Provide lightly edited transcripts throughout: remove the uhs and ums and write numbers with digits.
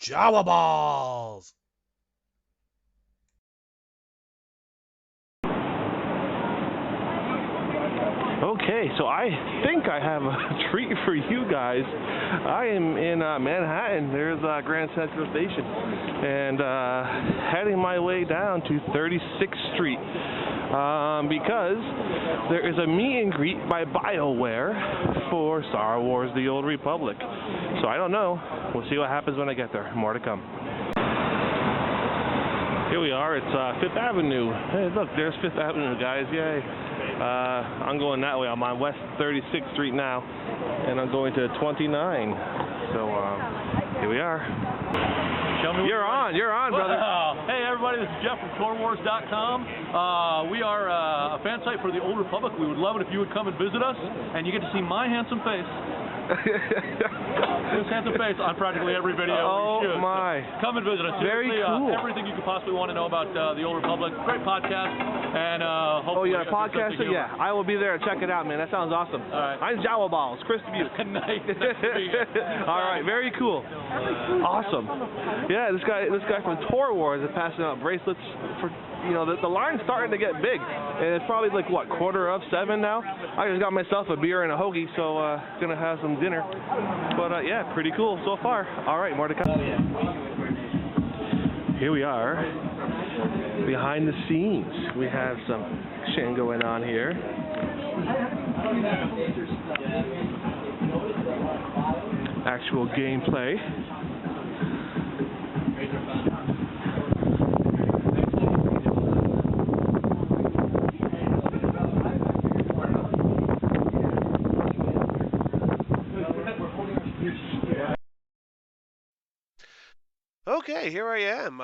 Jawaballs! Okay, so I think I have a treat for you guys. I am in Manhattan. There's Grand Central Station, and heading my way down to 36th Street because there is a meet and greet by BioWare for Star Wars: The Old Republic. So I don't know. We'll see what happens when I get there. More to come. Here we are. It's Fifth Avenue. Hey, look, there's Fifth Avenue, guys. Yay. I'm going that way. I'm on West 36th Street now, and I'm going to 29. So here we are. You're on, brother. Hey, everybody, this is Jeff from TourWars.com. We are a fan site for the Old Republic. We would love it if you would come and visit us, and you get to see my handsome face. This handsome face on practically every video we shoot. Oh my! So come and visit us. Very Seriously, cool. Everything you could possibly want to know about the Old Republic. Great podcast, and hopefully. Oh, you got a podcast? Yeah, I will be there. Check it out, man. That sounds awesome. All right. I'm Jawaballs, Chris Dubuque. nice to be here. All right, very cool. Awesome. Yeah, this guy from Tour Wars is passing out bracelets for. You know, the line's starting to get big, and it's probably like, what, 6:45 now? I just got myself a beer and a hoagie, so gonna have some dinner. But yeah, pretty cool so far. All right, more to come. Here we are, behind the scenes. We have some action going on here. Actual gameplay. Okay, here I am.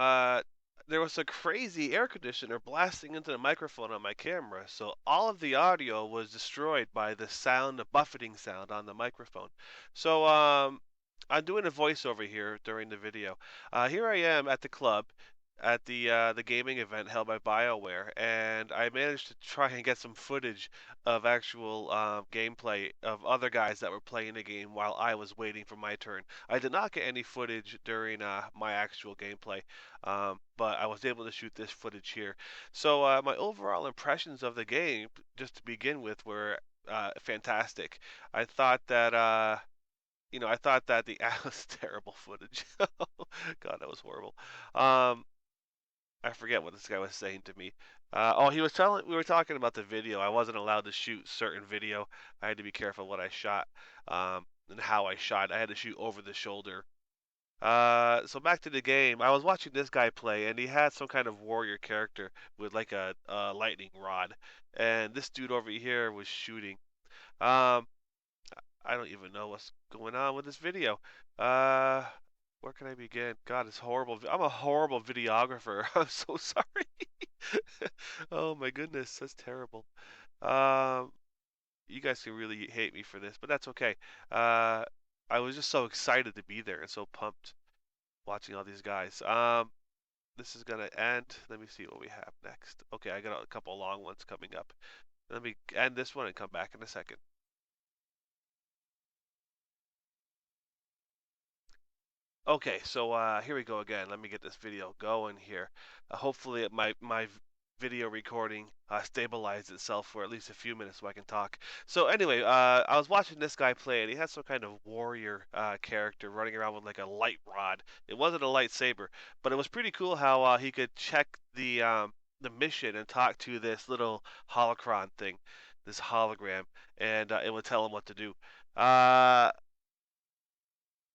There was a crazy air conditioner blasting into the microphone on my camera, so all of the audio was destroyed by the sound, the buffeting sound on the microphone. So I'm doing a voiceover here during the video. Here I am at the club at the gaming event held by BioWare, and I managed to try and get some footage of actual gameplay of other guys that were playing the game while I was waiting for my turn. I did not get any footage during my actual gameplay, but I was able to shoot this footage here. So my overall impressions of the game, just to begin with, were fantastic. I thought that I thought that the was terrible footage. God, that was horrible. I forget what this guy was saying to me. We were talking about the video. I wasn't allowed to shoot certain video. I had to be careful what I shot, and how I shot. I had to shoot over the shoulder. So back to the game. I was watching this guy play, and he had some kind of warrior character with like a lightning rod. And this dude over here was shooting. I don't even know what's going on with this video. Where can I begin? God, it's horrible. I'm a horrible videographer. I'm so sorry. Oh my goodness, that's terrible. You guys can really hate me for this, but that's okay. I was just so excited to be there and so pumped watching all these guys. This is gonna end. Let me see what we have next. Okay, I got a couple long ones coming up. Let me end this one and come back in a second. Okay, so here we go again. Let me get this video going here. Hopefully my video recording stabilizes itself for at least a few minutes so I can talk. So anyway, I was watching this guy play, and he had some kind of warrior character running around with like a light rod. It wasn't a lightsaber, but it was pretty cool how he could check the mission and talk to this little holocron thing, this hologram, and it would tell him what to do.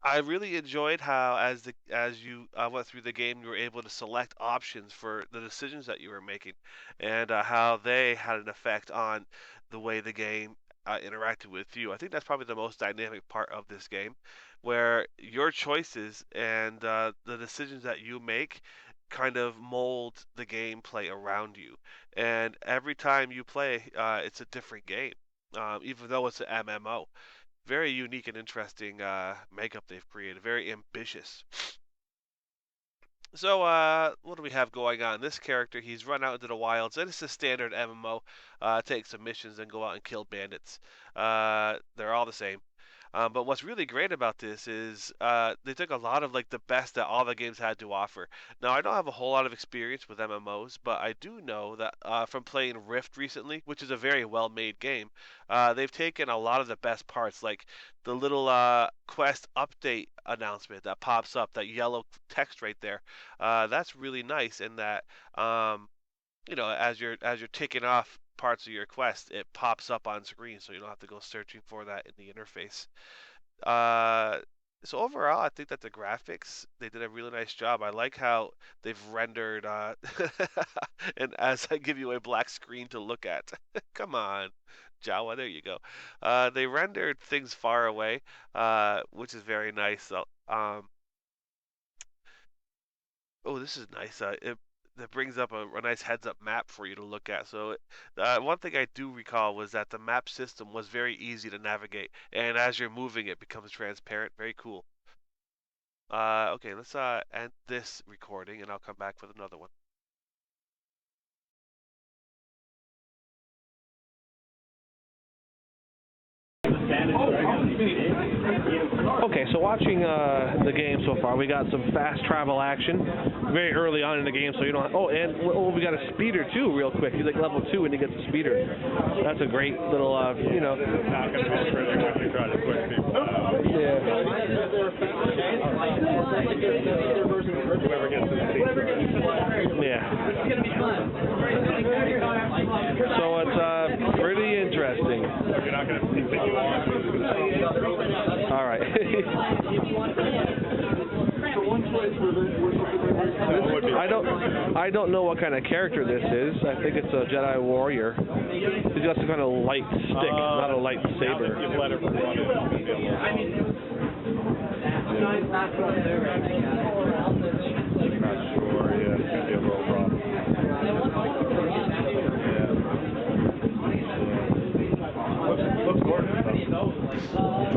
I really enjoyed how, as you went through the game, you were able to select options for the decisions that you were making, and how they had an effect on the way the game interacted with you. I think that's probably the most dynamic part of this game, where your choices and the decisions that you make kind of mold the gameplay around you. And every time you play, it's a different game, even though it's an MMO. Very unique and interesting makeup they've created. Very ambitious. So, what do we have going on? This character, he's run out into the wilds, and it's a standard MMO. Take some missions and go out and kill bandits. They're all the same. But what's really great about this is they took a lot of like the best that all the games had to offer. Now, I don't have a whole lot of experience with MMOs, but I do know that from playing Rift recently, which is a very well-made game, they've taken a lot of the best parts, like the little quest update announcement that pops up, that yellow text right there. That's really nice in that as you're ticking off parts of your quest, it pops up on screen, so you don't have to go searching for that in the interface. Uh, so overall, I think that the graphics, they did a really nice job. I like how they've rendered, and as I give you a black screen to look at, come on, Jawa, there you go. They rendered things far away, which is very nice. So, oh, this is nice. That brings up a nice heads-up map for you to look at. So, one thing I do recall was that the map system was very easy to navigate, and as you're moving, it becomes transparent. Very cool. Okay, let's end this recording, and I'll come back with another one. Okay, so watching the game so far, we got some fast travel action very early on in the game, so you don't. Oh, and we got a speeder too, real quick. He's like level 2 when he gets a speeder. That's a great little, Not going to be pretty when you try to push people out. Yeah. Whoever gets to the seat. Yeah. So it's pretty interesting. You're not going to continue on. All right. I don't know what kind of character this is. I think it's a Jedi warrior. He's got some kind of light stick, not a lightsaber. You've let it run Not sure. Yeah, it's going to be a little rough. Looks gorgeous.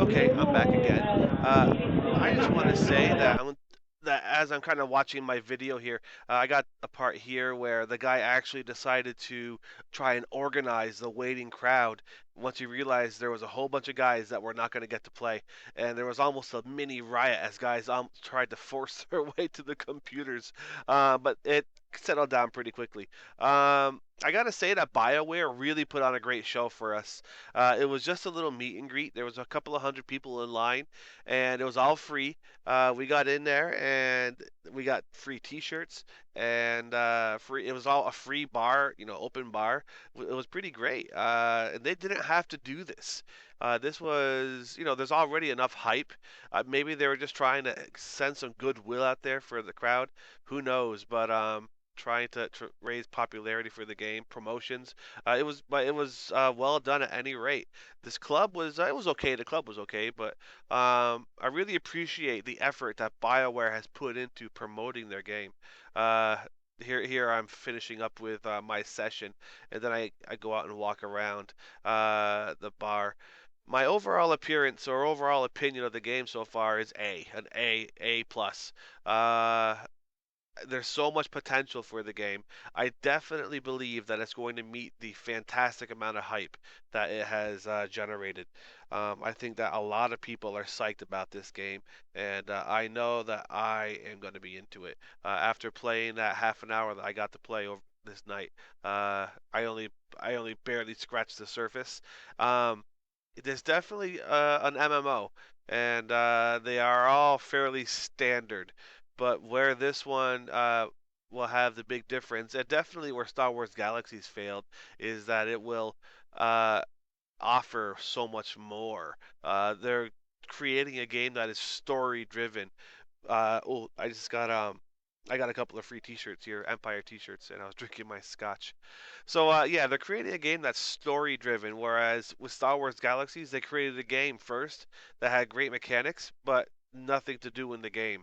Okay, I'm back again. I just want to say that as I'm kind of watching my video here, I got a part here where the guy actually decided to try and organize the waiting crowd once he realized there was a whole bunch of guys that were not going to get to play, and there was almost a mini riot as guys tried to force their way to the computers, but it settled down pretty quickly. I gotta say that BioWare really put on a great show for us. It was just a little meet and greet. There was a couple of hundred people in line, and it was all free. We got in there, and we got free T-shirts, and free. It was all a free bar, open bar. It was pretty great. And they didn't have to do this. This was, there's already enough hype. Maybe they were just trying to send some goodwill out there for the crowd. Who knows? But trying to raise popularity for the game, promotions. It was well done at any rate. This club was it was okay. The club was okay, but I really appreciate the effort that BioWare has put into promoting their game. Here I'm finishing up with my session, and then I go out and walk around the bar. My overall appearance or overall opinion of the game so far is an A plus. There's so much potential for the game. I definitely believe that it's going to meet the fantastic amount of hype that it has generated. I think that a lot of people are psyched about this game, and I know that I am going to be into it. After playing that half an hour that I got to play over this night, I only barely scratched the surface. There's definitely an MMO, and they are all fairly standard. But where this one will have the big difference, and definitely where Star Wars Galaxies failed, is that it will uh, offer so much more. They're creating a game that is story driven. I got a couple of free T-shirts here, Empire T-shirts, and I was drinking my scotch. So yeah, they're creating a game that's story driven, whereas with Star Wars Galaxies, they created a game first that had great mechanics, but nothing to do in the game.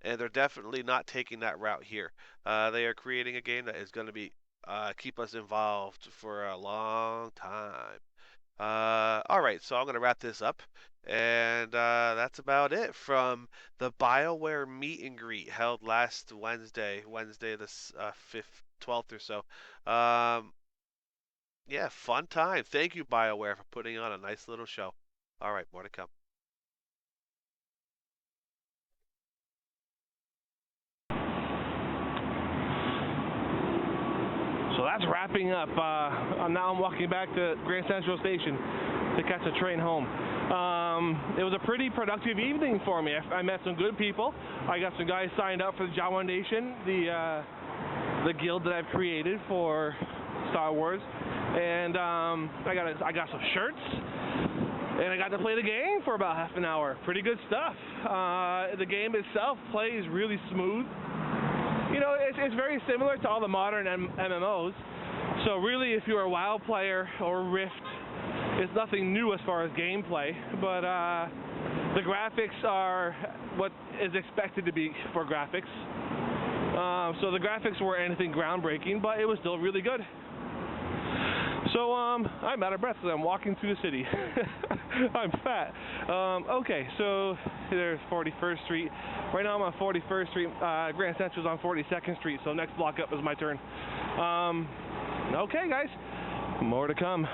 And they're definitely not taking that route here. They are creating a game that is going to be keep us involved for a long time. All right, so I'm going to wrap this up. And that's about it from the BioWare meet and greet held last Wednesday, the 5th, 12th or so. Yeah, fun time. Thank you, BioWare, for putting on a nice little show. All right, more to come. that's wrapping up. Now I'm walking back to Grand Central Station to catch a train home. It was a pretty productive evening for me. I met some good people. I got some guys signed up for the Jawaballs Nation, the guild that I've created for Star Wars, and I got some shirts, and I got to play the game for about half an hour. Pretty good stuff. The game itself plays really smooth. You know, it's very similar to all the modern MMOs. So really, if you're a WoW player or Rift, it's nothing new as far as gameplay, but the graphics are what is expected to be for graphics. So the graphics weren't anything groundbreaking, but it was still really good. So I'm out of breath because I'm walking through the city. I'm fat. Okay, so there's 41st Street. Right now I'm on 41st Street. Grand Central's on 42nd Street, so next block up is my turn. Okay, guys, more to come.